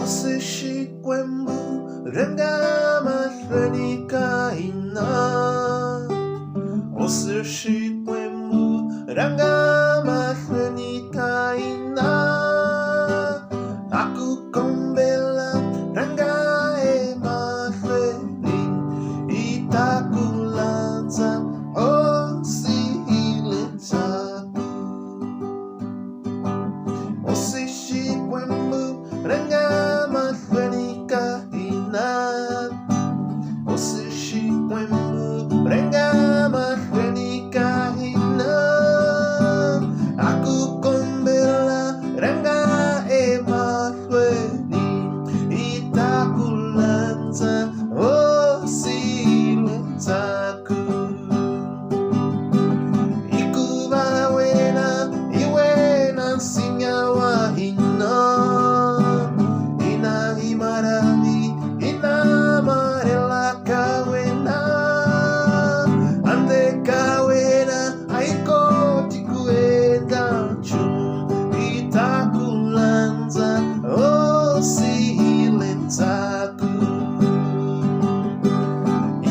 Osishikwembu rengama renikaina. Osishikwembu rengama renikaina. Aku kombela rangae mahrenin itakulanza osihilitaku. Osishikwembu rengama renikaina. Osishikwembu rengama renikaina. Aku kombela rangae mahrenin itakulanza osilutaku. Ikubawena iwena sinyawa ina. Ina imarami ina marela kawena. Ande kawena aiko tikuenda chum itakulanza osilentaku.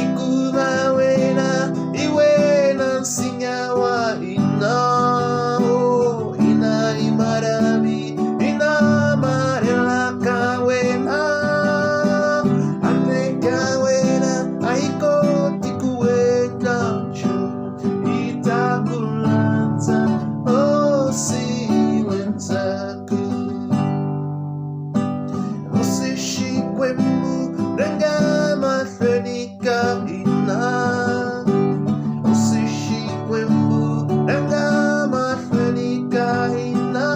Ikubawena iwena sinyawa ina. Ina imarami ina marela kawena. Ande kawena aiko tikuenda chum itakulanza osilentaku. Osishikwembu rengama renikaina. Osishikwembu rengama renikaina.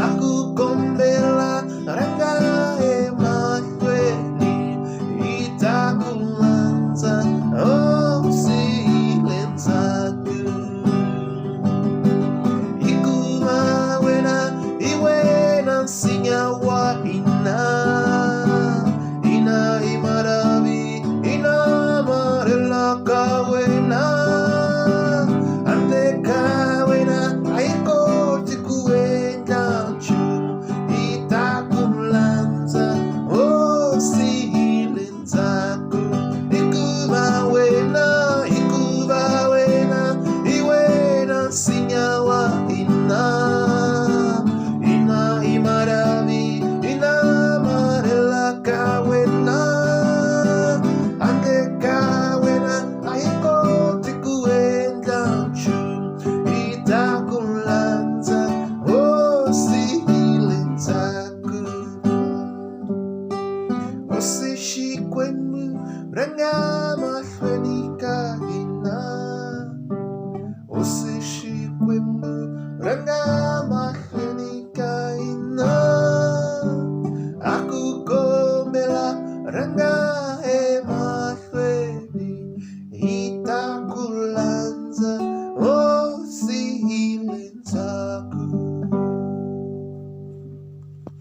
Aku kombela rangae mahrenin itakulanza osilentaku. Ikubawena iwena sinyawa ina. Ina imarami ina marela kawena. Ande kawena aiko tikuenda chum itakulanza osilentaku. Ikubawena iwena sinyawa ina. Ina imarami ina marela kawena. Ande kawena aiko tikuenda chum itakulanza osilentaku. Osishikwembu rengama renikaina. Osishikwembu rengama renikaina. Aku kombela rangae mahrenin